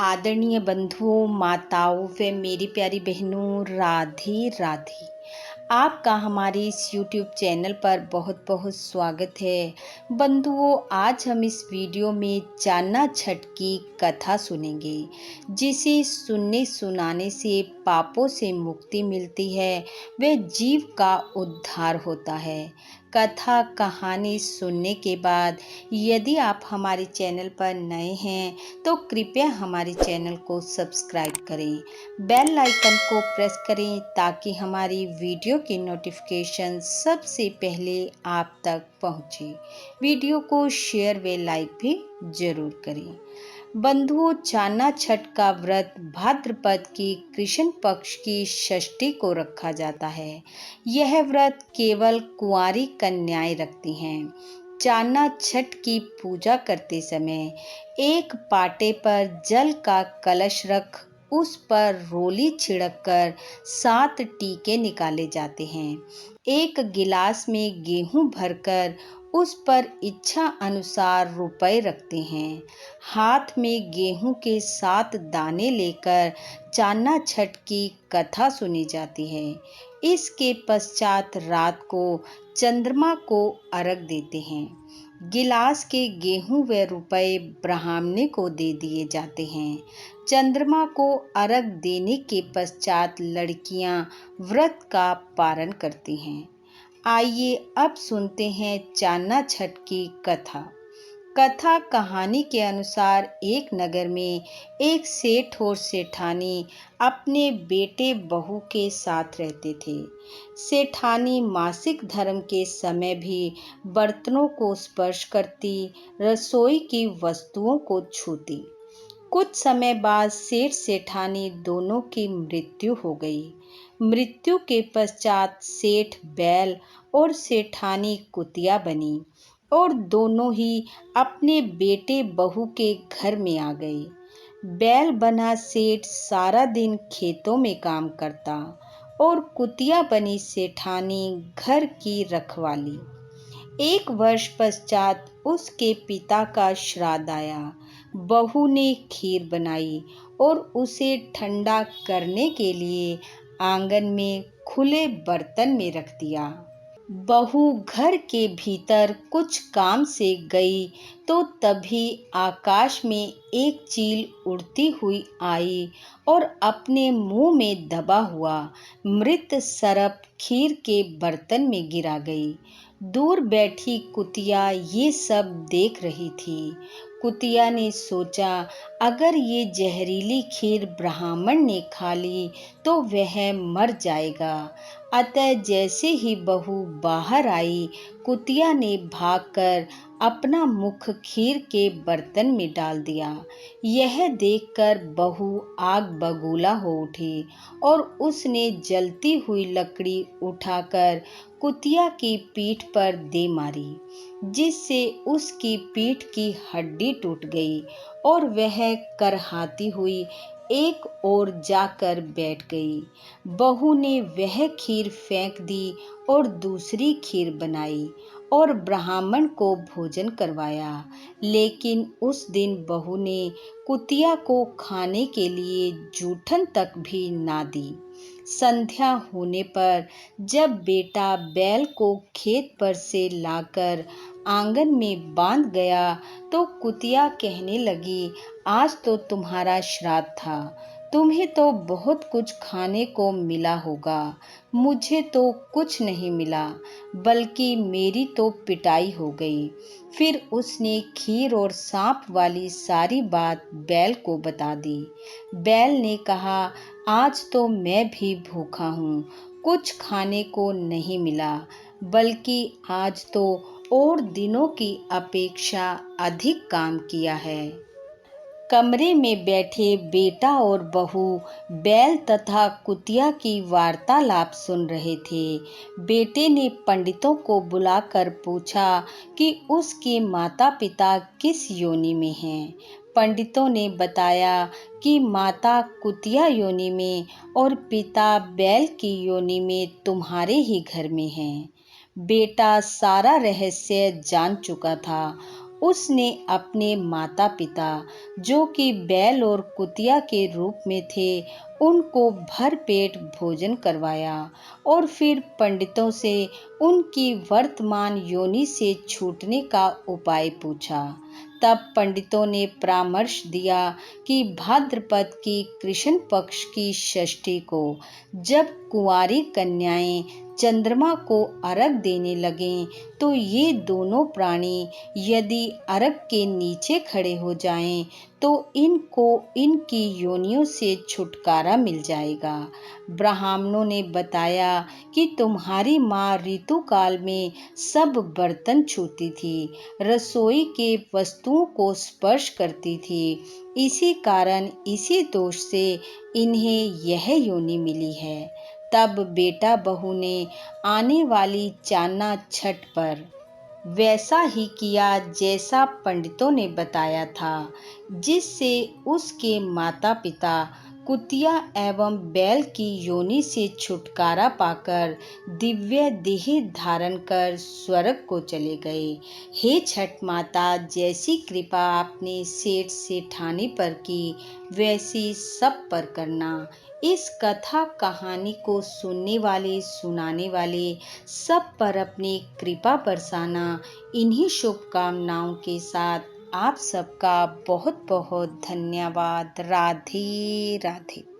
आदरणीय बंधुओं, माताओं व मेरी प्यारी बहनों, राधे राधे। आपका हमारे इस YouTube चैनल पर बहुत बहुत स्वागत है। बंधुओं, आज हम इस वीडियो में चान्ना छठ की कथा सुनेंगे, जिसे सुनने सुनाने से पापों से मुक्ति मिलती है व जीव का उद्धार होता है। कथा कहानी सुनने के बाद यदि आप हमारे चैनल पर नए हैं तो कृपया हमारे चैनल को सब्सक्राइब करें, बेल आइकन को प्रेस करें ताकि हमारी वीडियो की नोटिफिकेशन सबसे पहले आप तक पहुंचे। वीडियो को शेयर व लाइक भी जरूर करें। बंधुओं, चान्ना छठ का व्रत भाद्रपद की कृष्ण पक्ष की षष्ठी को रखा जाता है। यह व्रत केवल कुंवारी कन्याएं रखती हैं। चान्ना छठ की पूजा करते समय एक पाटे पर जल का कलश रख उस पर रोली छिड़क कर 7 टीके निकाले जाते हैं। एक गिलास में गेहूं भरकर उस पर इच्छा अनुसार रुपए रखते हैं। हाथ में गेहूं के 7 दाने लेकर चान्ना छठ की कथा सुनी जाती है। इसके पश्चात रात को चंद्रमा को अर्घ देते हैं। गिलास के गेहूं व रुपए ब्राह्मणी को दे दिए जाते हैं। चंद्रमा को अर्घ देने के पश्चात लड़कियां व्रत का पारण करती हैं। आइए अब सुनते हैं चान्ना छठ की कथा। कथा कहानी के अनुसार एक नगर में एक सेठ और सेठानी अपने बेटे बहू के साथ रहते थे। सेठानी मासिक धर्म के समय भी बर्तनों को स्पर्श करती, रसोई की वस्तुओं को छूती। कुछ समय बाद सेठ सेठानी दोनों की मृत्यु हो गई। मृत्यु के पश्चात सेठ बैल और सेठानी कुतिया बनी और दोनों ही अपने बेटे बहू के घर में आ गए। बैल बना सेठ सारा दिन खेतों में काम करता और कुतिया बनी सेठानी घर की रखवाली। एक वर्ष पश्चात उसके पिता का श्राद्ध आया। बहू ने खीर बनाई और उसे ठंडा करने के लिए आंगन में खुले बर्तन में रख दिया। बहू घर के भीतर कुछ काम से गई तो तभी आकाश में एक चील उड़ती हुई आई और अपने मुंह में दबा हुआ मृत सर्प खीर के बर्तन में गिरा गई। दूर बैठी कुतिया ये सब देख रही थी। कुतिया ने सोचा, अगर ये जहरीली खीर ब्राह्मण ने खा ली तो वह मर जाएगा। अतः जैसे ही बहू बाहर आई, कुतिया ने भागकर अपना मुख खीर के बर्तन में डाल दिया। यह देखकर बहू आग बबूला हो उठी और उसने जलती हुई लकड़ी उठाकर कुतिया की पीठ पर दे मारी, जिससे उसकी पीठ की हड्डी टूट गई और वह करहाती हुई एक ओर जाकर बैठ गई। बहू ने वह खीर फेंक दी और दूसरी खीर बनाई और ब्राह्मण को भोजन करवाया। लेकिन उस दिन बहू ने कुतिया को खाने के लिए जूठन तक भी ना दी। संध्या होने पर जब बेटा बैल को खेत पर से लाकर आंगन में बांध गया तो कुतिया कहने लगी, आज तो तुम्हारा श्राद्ध था, तुम्हें तो बहुत कुछ खाने को मिला होगा, मुझे तो कुछ नहीं मिला, बल्कि मेरी तो पिटाई हो गई। फिर उसने खीर और सांप वाली सारी बात बैल को बता दी। बैल ने कहा, आज तो मैं भी भूखा हूँ, कुछ खाने को नहीं मिला, बल्कि आज तो और दिनों की अपेक्षा अधिक काम किया है। कमरे में बैठे बेटा और बहू बैल तथा कुतिया की वार्तालाप सुन रहे थे। बेटे ने पंडितों को बुलाकर पूछा कि उसके माता पिता किस योनि में हैं। पंडितों ने बताया कि माता कुतिया योनि में और पिता बैल की योनि में तुम्हारे ही घर में हैं। बेटा सारा रहस्य जान चुका था उसने अपने माता पिता, जो कि बैल और कुतिया के रूप में थे, उनको भर पेट भोजन करवाया और फिर पंडितों से उनकी वर्तमान योनि से छूटने का उपाय पूछा। तब पंडितों ने परामर्श दिया कि भाद्रपद की कृष्ण पक्ष की षष्ठी को जब कुंवारी कन्याएं चंद्रमा को अर्घ देने लगें, तो ये दोनों प्राणी यदि अर्घ के नीचे खड़े हो जाएं, तो इनको इनकी योनियों से छुटकारा मिल जाएगा। ब्राह्मणों ने बताया कि तुम्हारी माँ ऋतुकाल में सब बर्तन छूती थी, रसोई के वस्तुओं को स्पर्श करती थी, इसी कारण इसी दोष से इन्हें यह योनि मिली है। तब बेटा बहू ने आने वाली चांदना छठ पर वैसा ही किया जैसा पंडितों ने बताया था, जिससे उसके माता पिता कुतिया एवं बैल की योनि से छुटकारा पाकर दिव्य देह धारण कर स्वर्ग को चले गए। हे छठ माता, जैसी कृपा आपने सेठ सेठानी पर की, वैसी सब पर करना। इस कथा कहानी को सुनने वाले सुनाने वाले सब पर अपनी कृपा बरसाना। इन्हीं शुभकामनाओं के साथ आप सबका बहुत बहुत धन्यवाद। राधे राधे।